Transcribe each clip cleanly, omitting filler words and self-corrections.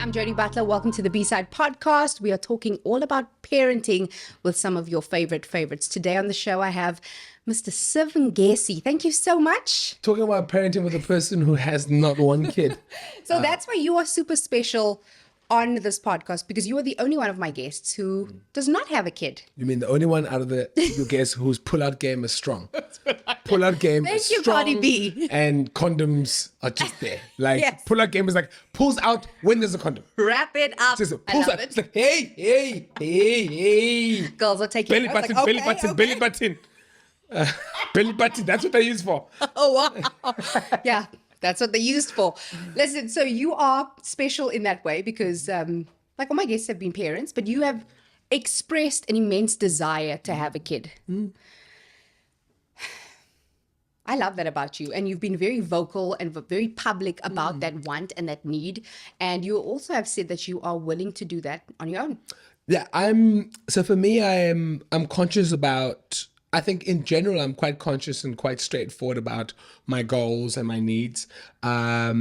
I'm Jo-Dee Butler. Welcome to the B-Side Podcast. We are talking all about parenting with some of your favorites. Today on the show, I have Mr. Siv Ngesi. Thank you so much. Talking about parenting with a person who has not one kid. So that's why you are super special on this podcast, because you are the only one of my guests who does not have a kid. You mean the only one out of your guests whose pull-out game is strong? Pull-out game is Thank you, strong. Cardi B. And condoms are just there. Like, Yes. pull-out game is like, pulls out when there's a condom. Wrap it up. Just I pulls love out. It's it. like, hey. Girls are taking Belly it. I was button, like, belly okay, button, okay. belly button. Belly button, that's what they use for. Oh, wow. Yeah, that's what they used for. Listen, so you are special in that way because, like all my guests have been parents, but you have expressed an immense desire to have a kid. I love that about you. And you've been very vocal and very public about that want and that need. And you also have said that you are willing to do that on your own. Yeah, so for me, I'm conscious about, I think in general, I'm quite conscious and quite straightforward about my goals and my needs. I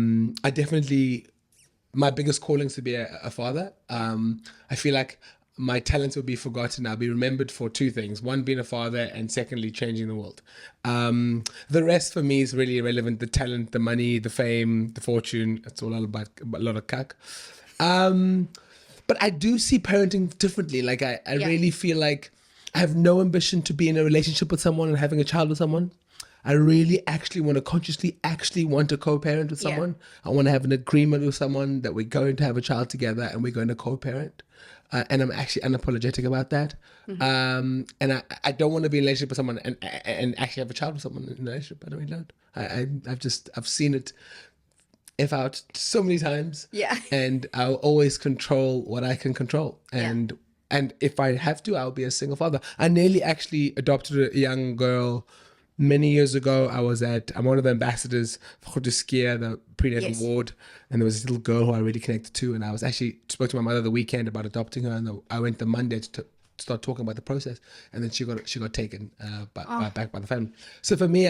definitely, my biggest calling is to be a father. I feel like my talents will be forgotten. I'll be remembered for two things. One, being a father, and secondly, changing the world. The rest for me is really irrelevant. The talent, the money, the fame, the fortune, it's all about a lot of cack. But I do see parenting differently. Like I really feel like I have no ambition to be in a relationship with someone and having a child with someone. I really actually want to consciously want to co-parent with someone. I want to have an agreement with someone that we're going to have a child together and we're going to co-parent. And I'm actually unapologetic about that. And I don't want to be in a relationship with someone and actually have a child with someone in a relationship. I really don't. I've seen it F out so many times. Yeah. And I'll always control what I can control. And if I have to, I'll be a single father. I nearly actually adopted a young girl many years ago. I'm one of the ambassadors for Skia, the prenatal ward, and there was this little girl who I really connected to, and I was actually spoke to my mother the weekend about adopting her, and I went the Monday to start talking about the process, and then she got taken back by the family. So for me,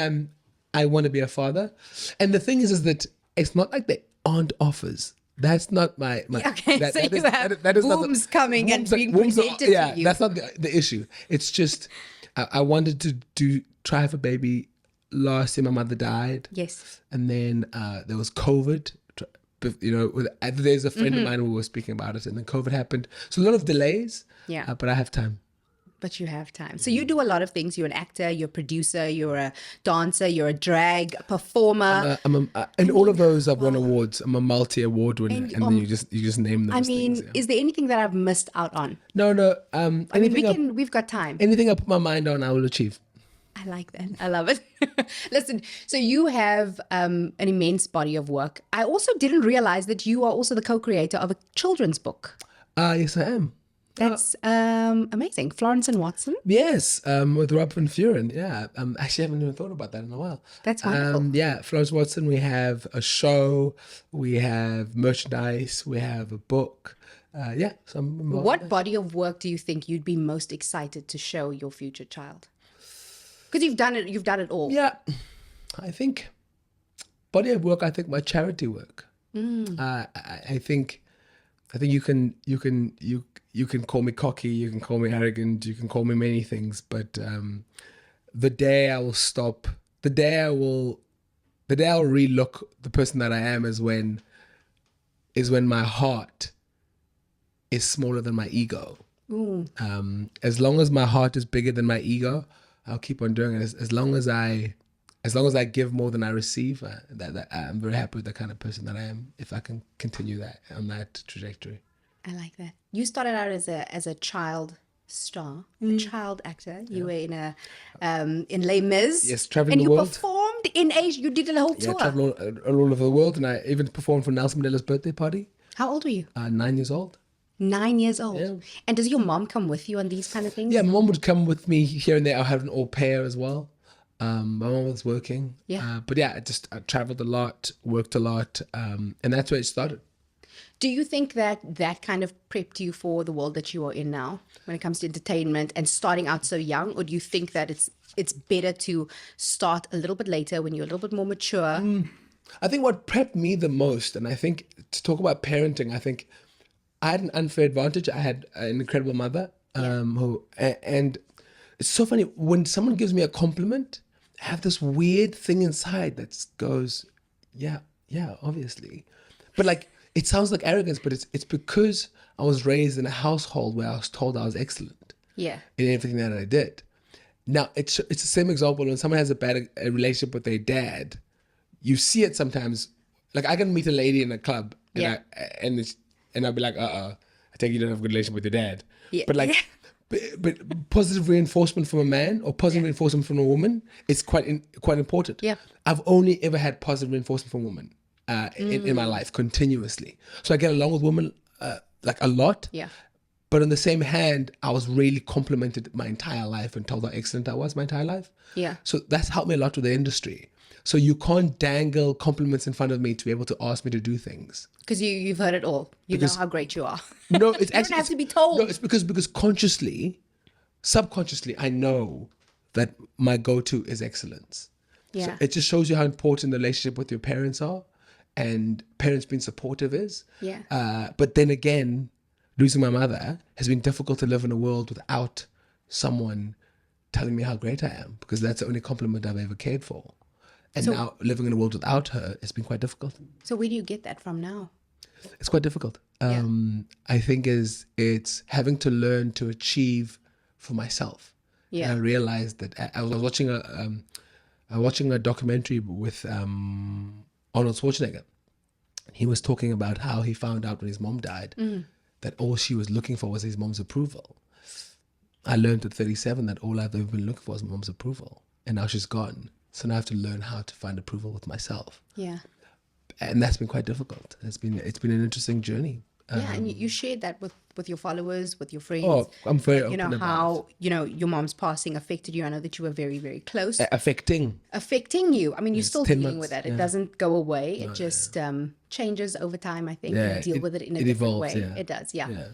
I want to be a father, and the thing is that it's not like there aren't offers. That's not my Okay, that, so that you is, have that is wombs not the, coming and being wombs are- presented to you. That's not the issue. It's just I wanted to try for a baby. Last year my mother died. Yes. And then there was COVID. There's a friend of mine who was speaking about it, and then COVID happened. So a lot of delays. Yeah. But I have time. But you have time. So you do a lot of things. You're an actor, you're a producer, you're a dancer, you're a drag performer. In all of those, I've won awards. I'm a multi-award winner, and then you just name those I mean, things. is there anything that I've missed out on? No. I mean, we've got time. Anything I put my mind on, I will achieve. I like that. I love it. Listen, so you have an immense body of work. I also didn't realize that you are also the co-creator of a children's book. Yes, I am. That's amazing. Florence and Watson. Yes, with Rob Van Vuren. Yeah, actually, I haven't even thought about that in a while. That's wonderful. Yeah, Florence Watson. We have a show. We have merchandise. We have a book. So I'm involved. What body of work do you think you'd be most excited to show your future child? Because you've done it all. Yeah, I think body of work. I think my charity work. I think you can call me cocky, you can call me arrogant, you can call me many things, but the day I will stop, the day I'll relook the person that I am is when my heart is smaller than my ego. As long as my heart is bigger than my ego, I'll keep on doing it. As long as I give more than I receive, that I'm very happy with the kind of person that I am. If I can continue that on that trajectory. I like that. You started out as a child star, a child actor. You were in Les Mis. Yes, traveling and the world. And you performed in Asia. You did a whole tour. Traveled all over the world, and I even performed for Nelson Mandela's birthday party. How old were you? 9 years old. 9 years old. Yeah. And does your mom come with you on these kind of things? Yeah, my mom would come with me here and there. I had an au pair as well. My mom was working. Yeah. But yeah, I traveled a lot, worked a lot, and that's where it started. Do you think that kind of prepped you for the world that you are in now when it comes to entertainment and starting out so young? Or do you think that it's better to start a little bit later when you're a little bit more mature I think what prepped me the most, and I think to talk about parenting, I think I had an unfair advantage. I had an incredible mother and it's so funny when someone gives me a compliment, I have this weird thing inside that goes, yeah, obviously. But like, it sounds like arrogance, but it's because I was raised in a household where I was told I was excellent Yeah. in everything that I did. Now, it's the same example when someone has a relationship with their dad. You see it sometimes. Like, I can meet a lady in a club and I'll be like, I think you don't have a good relationship with your dad. Yeah. But like, but positive reinforcement from a man or positive reinforcement from a woman is quite important. Yeah. I've only ever had positive reinforcement from women in my life continuously. So I get along with women like a lot. Yeah. But on the same hand, I was really complimented my entire life and told how excellent I was my entire life. Yeah. So that's helped me a lot with the industry. So you can't dangle compliments in front of me to be able to ask me to do things. Because you've heard it all. You know how great you are. No, it's you don't have to be told. No, it's because consciously, subconsciously, I know that my go-to is excellence. Yeah. So it just shows you how important the relationship with your parents are, and parents being supportive is. Yeah. But then again, losing my mother has been difficult to live in a world without someone telling me how great I am, because that's the only compliment I've ever cared for. And now living in a world without her, it's been quite difficult. So where do you get that from now? It's quite difficult. I think it's having to learn to achieve for myself. Yeah. And I realized that I was watching a documentary with Arnold Schwarzenegger. He was talking about how he found out when his mom died that all she was looking for was his mom's approval. I learned at 37 that all I've ever been looking for is mom's approval, and now she's gone. So now I have to learn how to find approval with myself. Yeah. And that's been quite difficult. It's been an interesting journey. Yeah, and you shared that with your followers, with your friends. Oh, I'm very you open know about how your mom's passing affected you. I know that you were very, very close. affecting you. I mean, you're still 10 dealing months, with that. It doesn't go away. It just changes over time. I think you deal with it in a different evolves, way. yeah. It does. Yeah.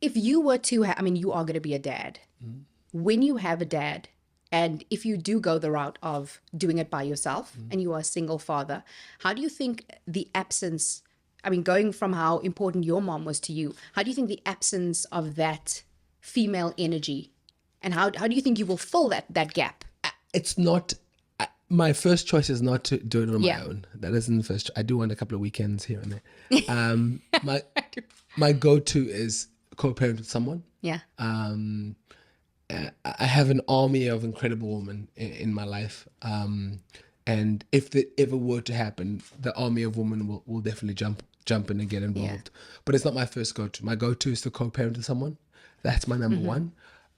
If you were to, you are going to be a dad. When you have a dad, and if you do go the route of doing it by yourself and you are a single father, how do you think the absence, going from how important your mom was to you, how do you think the absence of that female energy, and how do you think you will fill that gap? It's not, my first choice is not to do it on Yeah. my own. That isn't the first. I do want a couple of weekends here and there. My go-to is co-parent with someone. Yeah. I have an army of incredible women in my life. And if that ever were to happen, the army of women will definitely jump in and get involved. But it's not my first go-to. My go-to is to co-parent with someone. That's my number one.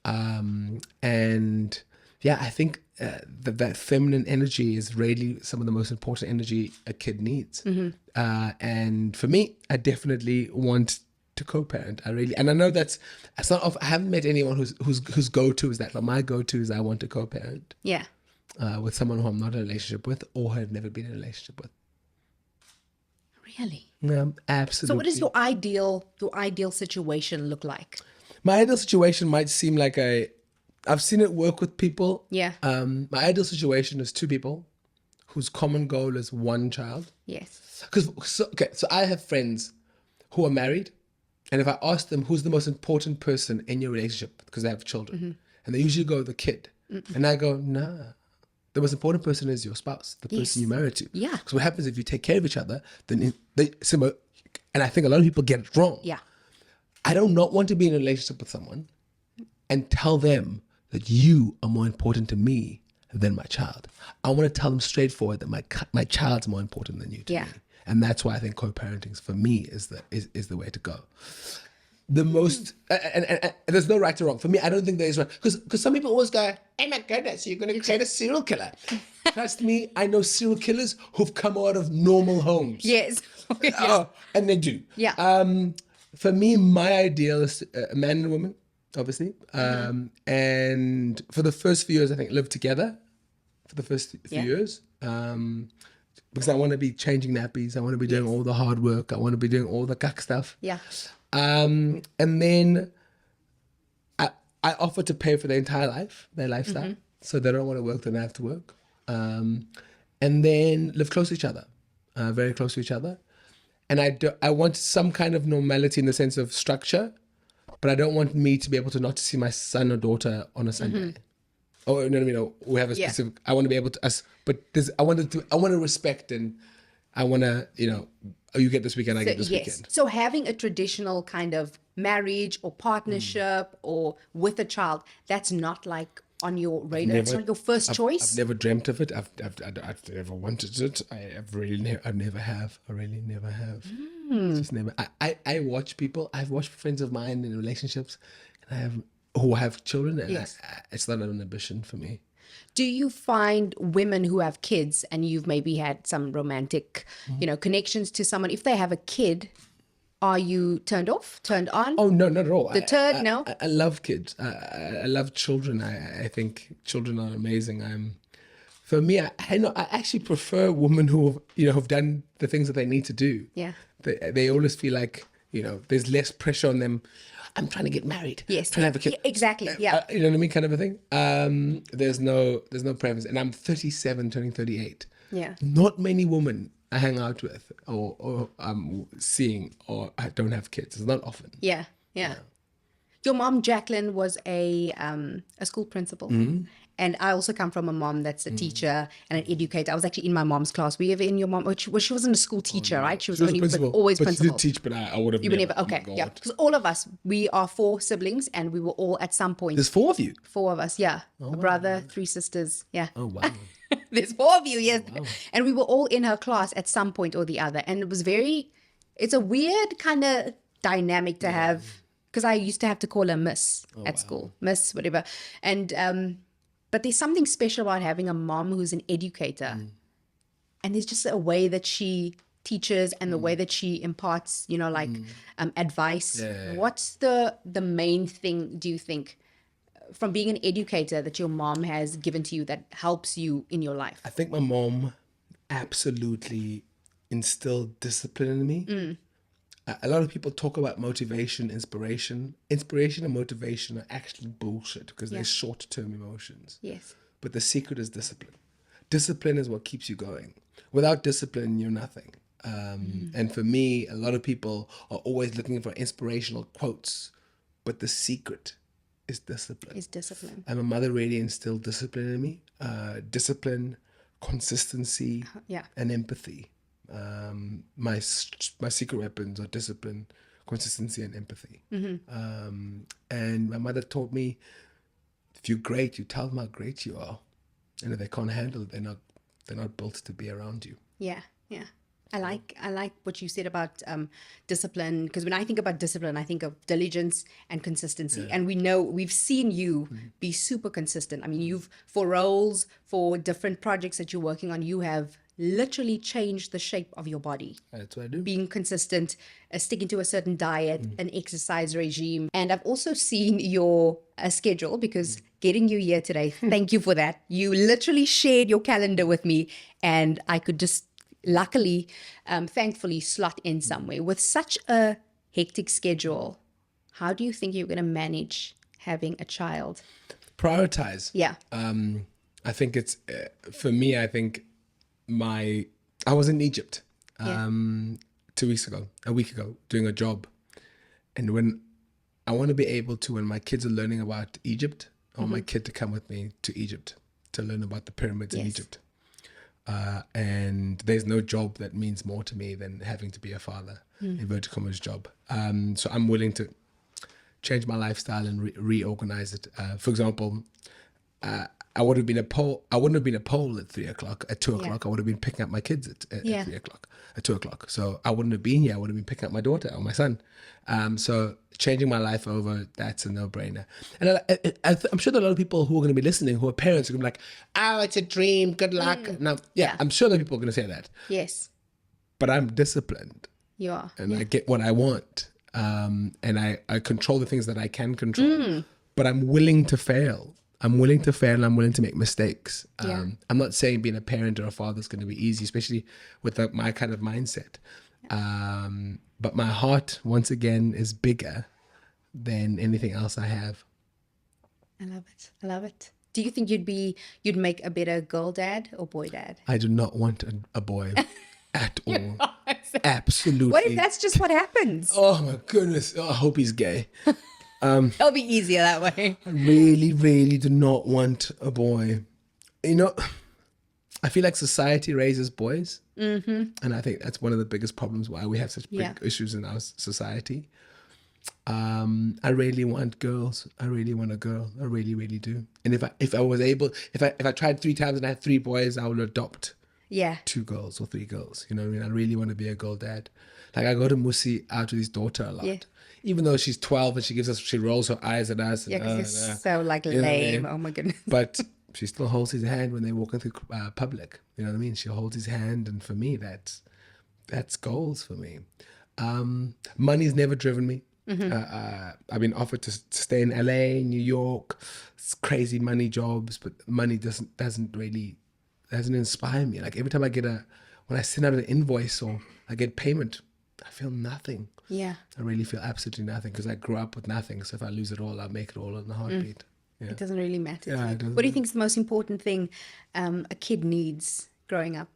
And yeah, I think that feminine energy is really some of the most important energy a kid needs. And for me, I definitely want to co-parent. And I know that's not. I haven't met anyone whose go-to is that. But my go-to is I want to co-parent. Yeah. With someone who I'm not in a relationship with or have never been in a relationship with. Really? Yeah, absolutely. So what does your ideal situation look like? My ideal situation might seem like I've seen it work with people. Yeah. My ideal situation is two people whose common goal is one child. Yes. So I have friends who are married, and if I ask them who's the most important person in your relationship, because they have children, and they usually go the kid, and I go, nah. The most important person is your spouse, the person you're married to. Yeah. Because what happens if you take care of each other, then and I think a lot of people get it wrong. Yeah. I do not want to be in a relationship with someone and tell them that you are more important to me than my child. I want to tell them straightforward that my child's more important than you to me. And that's why I think co-parenting for me is the way to go. The most, and there's no right or wrong. For me, I don't think there is right. Because some people always go, oh my goodness, you're going to create a serial killer. Trust me, I know serial killers who've come out of normal homes. Yes. And they do. Yeah. For me, my ideal is a man and a woman, obviously. And for the first few years, I think live together for the first few years. Because I want to be changing nappies. I want to be doing all the hard work. I want to be doing all the cuck stuff. Yeah. And then I offer to pay for their entire life, their lifestyle. So they don't want to work, they don't have to work. and then live close to each other, very close to each other. And I want some kind of normality in the sense of structure, but I don't want me to be able to not to see my son or daughter on a Sunday. Oh, no, we have a specific. I want to be able to I want to respect, and I want to, you get this weekend, I get this weekend. So having a traditional kind of marriage or partnership or with a child, that's not like on your radar. It's not your first choice. I've never dreamt of it. I've never wanted it. I never have. I really never have. Just never. I watch people. I've watched friends of mine in relationships, and who have children, and it's not an ambition for me. Do you find women who have kids, and you've maybe had some romantic, connections to someone, if they have a kid, are you turned off, turned on? Oh, no, not at all. Deterred? No? I love kids. I love children. I think children are amazing. For me, I actually prefer women who have done the things that they need to do. Yeah. They always feel like, there's less pressure on them. I'm trying to get married. Yes. Trying to have a kid. Exactly. Yeah. You know what I mean? Kind of a thing. There's no preference. And I'm 37, turning 38. Yeah. Not many women I hang out with or I'm seeing or I don't have kids. It's not often. Yeah. Your mom, Jacqueline, was a school principal. And I also come from a mom that's a teacher and an educator. I was actually in my mom's class. Were you ever in your mom? Well, she wasn't a school teacher, right? She was only always principal. She did teach, but I would have You were never. Okay, yeah. Because all of us, we are 4 siblings, and we were all at some point. There's 4 of you. 4 of us, yeah. A brother, 3 sisters, yeah. Oh wow. There's 4 of you, yes. Wow. And we were all in her class at some point or the other, and it's a weird kind of dynamic to have, because I used to have to call her Miss at school, Miss whatever, and but there's something special about having a mom who's an educator, and there's just a way that she teaches and the way that she imparts, advice. Yeah. What's the main thing, do you think, from being an educator that your mom has given to you that helps you in your life? I think my mom absolutely instilled discipline in me. A lot of people talk about motivation, inspiration. Inspiration and motivation are actually bullshit because they're short-term emotions. Yes. But the secret is discipline. Discipline is what keeps you going. Without discipline, you're nothing. And for me, a lot of people are always looking for inspirational quotes, but the secret is discipline. And my mother really instilled discipline in me. Discipline, consistency, and empathy. My secret weapons are discipline, consistency, and empathy. And my mother taught me, if you're great, you tell them how great you are, and if they can't handle it, they're not built to be around you. Yeah. I like what you said about discipline, because when I think about discipline, I think of diligence and consistency. And we've seen you be super consistent. I mean, for roles, for different projects that you're working on, you have literally changed the shape of your body. That's what I do. Being consistent, sticking to a certain diet, an exercise regime. And I've also seen your schedule, because getting you here today, thank you for that. You literally shared your calendar with me, and I could just luckily, thankfully, slot in somewhere. With such a hectic schedule, how do you think you're going to manage having a child? Prioritize. Yeah. I think it's, for me, I think I was in Egypt 2 weeks ago, a week ago, doing a job. And when I want to be able to, when my kids are learning about Egypt, I want my kid to come with me to Egypt to learn about the pyramids in Egypt. And there's no job that means more to me than having to be a father, inverted commas job. So I'm willing to change my lifestyle and reorganize it. For example, I would have been a pole. I wouldn't have been a pole at 3 o'clock. At 2 o'clock, I would have been picking up my kids at 3 o'clock. At 2 o'clock, so I wouldn't have been here. I would have been picking up my daughter or my son. So changing my life over, that's a no-brainer. And I'm sure that a lot of people who are going to be listening, who are parents, are going to be like, "Oh, it's a dream. Good luck." Now, I'm sure that people are going to say that. Yes. But I'm disciplined. You are. And I get what I want. And I control the things that I can control. But I'm willing to fail. I'm willing to fail and I'm willing to make mistakes. I'm not saying being a parent or a father is going to be easy, especially with my kind of mindset. But my heart, once again, is bigger than anything else I have. I love it. Do you think you'd make a better girl dad or boy dad? I do not want a boy at all. What Absolutely. if that's just what happens? Oh my goodness. Oh, I hope he's gay. It'll be easier that way. I really, really do not want a boy. You know, I feel like society raises boys. And I think that's one of the biggest problems why we have such big issues in our society. I really want girls. I really want a girl. I really, really do. And if I was able, if I tried 3 times and I had 3 boys, I would adopt Yeah. 2 girls or 3 girls. You know what I mean? I really want to be a girl dad. Like I go to Musi out with his daughter a lot. Yeah. Even though she's 12 and she rolls her eyes at us. Yeah, And, because you're so like You know what I lame. mean? Oh my goodness. but she still holds his hand when they're walking through public. You know what I mean? She holds his hand, and for me, that's goals for me. Money's never driven me. I've been offered to stay in LA, New York. It's crazy money jobs, but money doesn't inspire me. Like every time when I send out an invoice or I get payment, I feel nothing. Yeah. I really feel absolutely nothing because I grew up with nothing. So if I lose it all, I'll make it all in a heartbeat. Yeah. It doesn't really matter. Yeah, to you. it doesn't What do you think is the most important thing a kid needs growing up?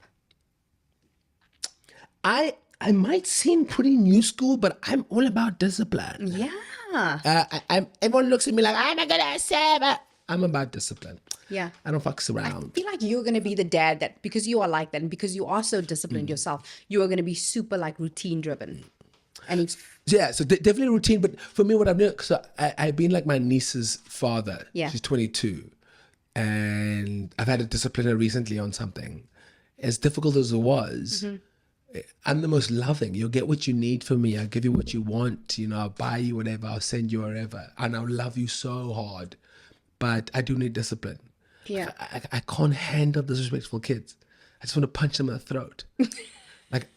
I might seem pretty new school, but I'm all about discipline. Yeah. Everyone looks at me like, oh my goodness, Sam. I'm about discipline. Yeah. I don't fucks I around. feel like you're going to be the dad that, because you are like that and because you are so disciplined yourself, you are going to be super like routine driven. And it's, Yeah, so definitely routine. But for me, what I'm doing, because I've been like my niece's father. Yeah. She's 22. And I've had to discipline her recently on something. As difficult as it was, I'm the most loving. You'll get what you need from me. I'll give you what you want. You know, I'll buy you whatever. I'll send you wherever. And I'll love you so hard. But I do need discipline. yeah. I can't handle disrespectful kids. I just want to punch them in the throat. Like,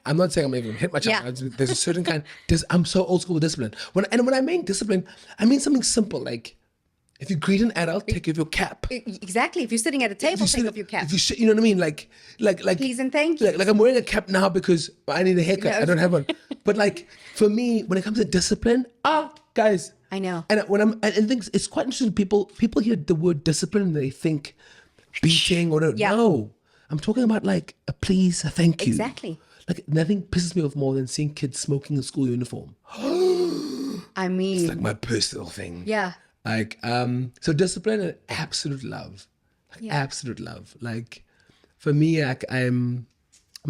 I'm not saying I'm even hit my child. Yeah. There's a certain kind. I'm so old school with discipline. When I mean discipline, I mean something simple. Like, if you greet an adult, take off your cap. Exactly. If you're sitting at a table, take off your cap. If you know what I mean? Like, Please and thank you. like I'm wearing a cap now because I need a haircut. I don't have one. But like, for me, when it comes to discipline, guys. I know. And and things, it's quite interesting. People hear the word discipline and they think beating or Yeah. no. I'm talking about like a please, a thank you. Exactly. Like nothing pisses me off more than seeing kids smoking in school uniform. I mean, It's like my personal thing. yeah. Like so discipline and absolute love. Like Yeah. absolute love. Like for me, I'm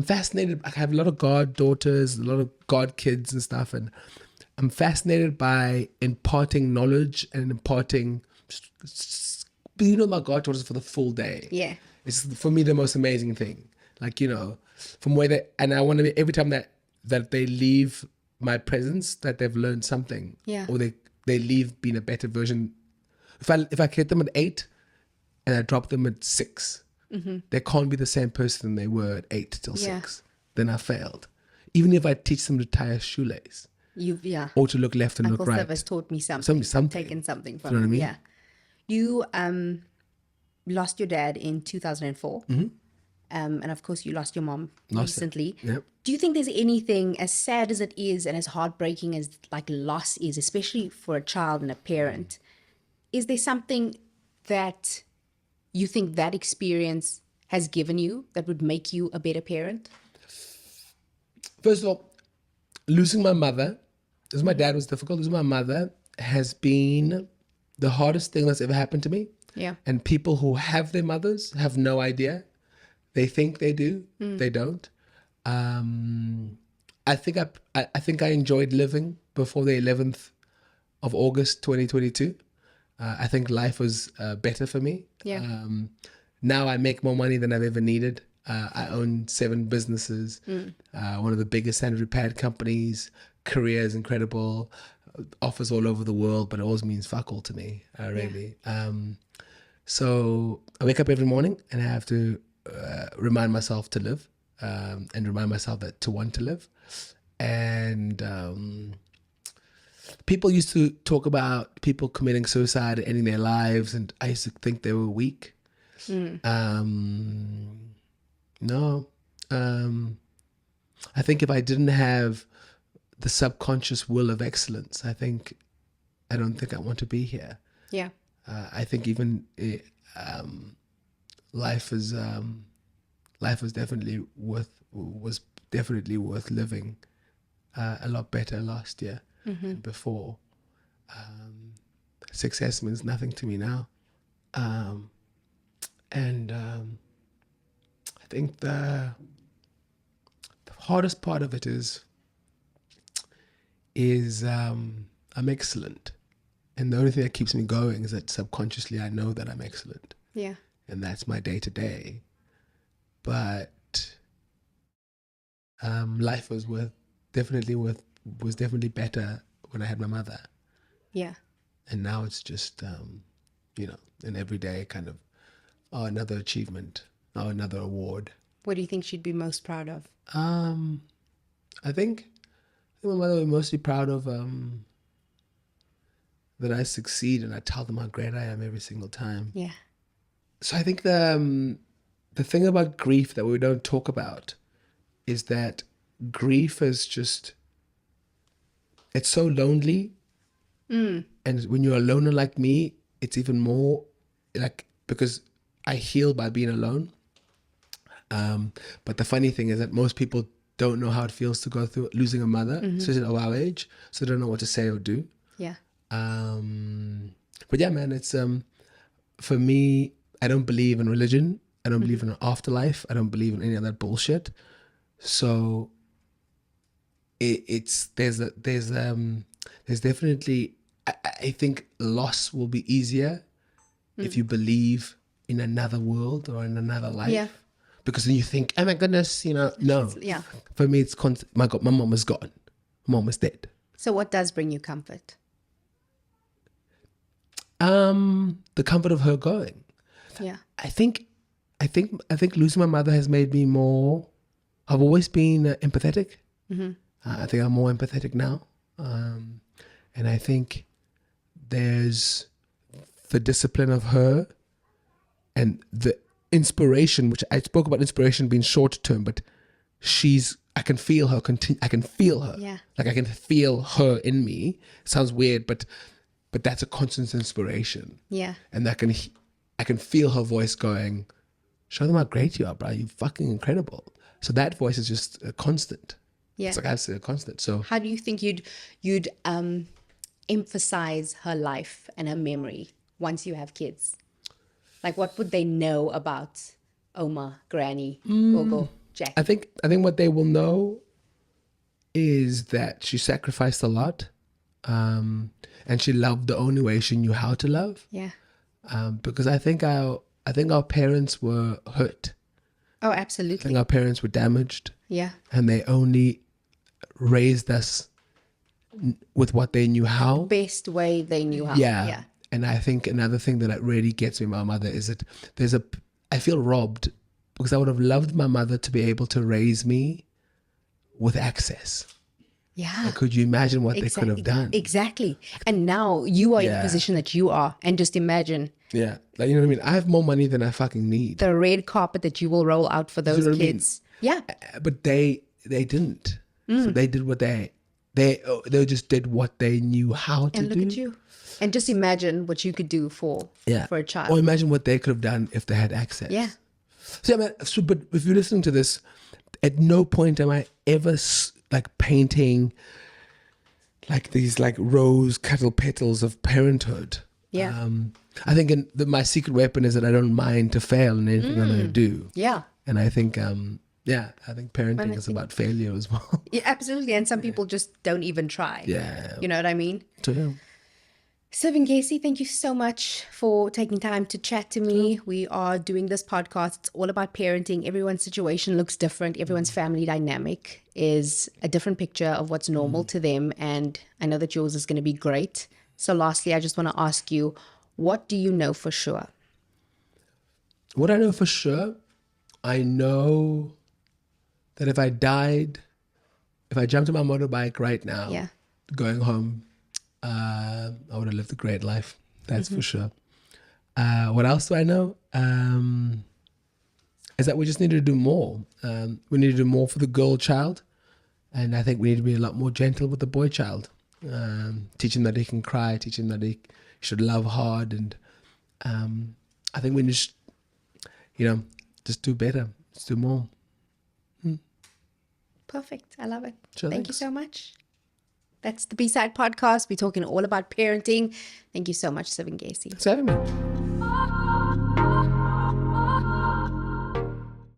fascinated. I have a lot of goddaughters, a lot of god kids and stuff, and I'm fascinated by imparting knowledge and imparting, my goddaughters for the full day. Yeah. It's for me the most amazing thing. Like, from where and I want to be, every time that they leave my presence, that they've learned something. Yeah. Or they leave being a better version. If I get them at 8 and I drop them at 6, they can't be the same person they were at 8 till Yeah. 6. Then I failed. Even if I teach them to tie a shoelace Yeah. or to look left and Uncle look right. Siv has taught me something. Something. Taken something from You know what I him. mean? Yeah. You lost your dad in 2004. And of course, you lost your mom recently. Yep. Do you think there's anything, as sad as it is and as heartbreaking as like loss is, especially for a child and a parent, is there something that you think that experience has given you that would make you a better parent? First of all, losing my mother, because my dad was difficult, losing my mother has been the hardest thing that's ever happened to me. Yeah. And people who have their mothers have no idea. They think they do. They don't. I think I enjoyed living before the 11th of August 2022. I think life was better for me. Yeah. Now I make more money than I've ever needed. I own 7 businesses, one of the biggest sanitary pad companies. Career is incredible, offers all over the world, but it always means fuck all to me, really. So I wake up every morning and I have to remind myself to live, and remind myself to want to live. And people used to talk about people committing suicide and ending their lives, and I used to think they were weak. No. I think if I didn't have the subconscious will of excellence, I don't think I want to be here. Yeah. I think even life is definitely was definitely worth living a lot better last year than before. Success means nothing to me now, and I think the hardest part of it is I'm excellent, and the only thing that keeps me going is that subconsciously I know that I'm excellent. Yeah. And that's my day to day. But life was definitely better when I had my mother, Yeah. and now it's just an everyday kind of another achievement, another award. What do you think she'd be most proud of? I think my mother was mostly proud of that I succeed, and I tell them how great I am every single time. Yeah. So I think the thing about grief that we don't talk about is that grief is just, it's so lonely. And when you're a loner like me, it's even more like, because I heal by being alone. But the funny thing is that most people don't know how it feels to go through losing a mother, especially at our age, so they don't know what to say or do. Yeah. But yeah, man, it's for me, I don't believe in religion. I don't believe in an afterlife. I don't believe in any of that bullshit. So there's definitely, I think loss will be easier if you believe in another world or in another life. Yeah. Because then you think, oh my goodness, no. Yeah. For me, it's constant. My God, my mom is gone. My mom is dead. So what does bring you comfort? The comfort of her going. Yeah. I think losing my mother has made me more. I've always been empathetic. I think I'm more empathetic now, and I think there's the discipline of her and the inspiration, which I spoke about inspiration being short term, but I can feel her. I can feel her. Yeah. Like I can feel her in me. Sounds weird, but that's a constant inspiration. Yeah. And I can feel her voice going, show them how great you are, bro. You're fucking incredible. So that voice is just a constant. Yeah. It's like absolutely a constant. So how do you think you'd emphasize her life and her memory once you have kids? Like, what would they know about Oma, Granny, Gogo, Jack? I think what they will know is that she sacrificed a lot, and she loved the only way she knew how to love. Yeah. Because I think our parents were hurt. Oh, I absolutely. think our parents were damaged. Yeah. And they only raised us with what they knew how. Best way they knew how. Yeah. Yeah. And I think another thing that really gets me about my mother is that I feel robbed, because I would have loved my mother to be able to raise me with access. Yeah. Like, could you imagine what they could have done? Exactly. And now you are in the Yeah. position that you are. And just imagine Yeah. Like, you know what I mean? I have more money than I fucking need. the red carpet that you will roll out for those know what I mean? kids. Yeah. But they didn't. So they did what they just did what they knew how to And do. look at you. And just imagine what you could do for a child. Or imagine what they could have done if they had access. Yeah. So, yeah, man, but if you're listening to this, at no point am I ever like painting like these like rose petal petals of parenthood. Yeah. I think my secret weapon is that I don't mind to fail in anything I'm going to do. Yeah. And I think, I think parenting is about failure as well. Yeah, absolutely. And some people just don't even try. Yeah. You know what I mean? So, yeah. Siv Ngesi, thank you so much for taking time to chat to me. We are doing this podcast. It's all about parenting. Everyone's situation looks different. Everyone's family dynamic is a different picture of what's normal to them. And I know that yours is going to be great. So lastly, I just want to ask you, what do you know for sure? What I know for sure, I know that if I jumped on my motorbike right now, Yeah. going home, I would have lived a great life. That's for sure. What else do I know? Is that we just need to do more. We need to do more for the girl child. And I think we need to be a lot more gentle with the boy child. Teach him that he can cry, teach him that he should love hard, and I think we just, just do better. Let's do more. Perfect. I love it. Sure, Thank you thanks. so much. That's the B-Side Podcast. We're talking all about parenting. Thank you so much, Siv Ngesi. Thanks for having me.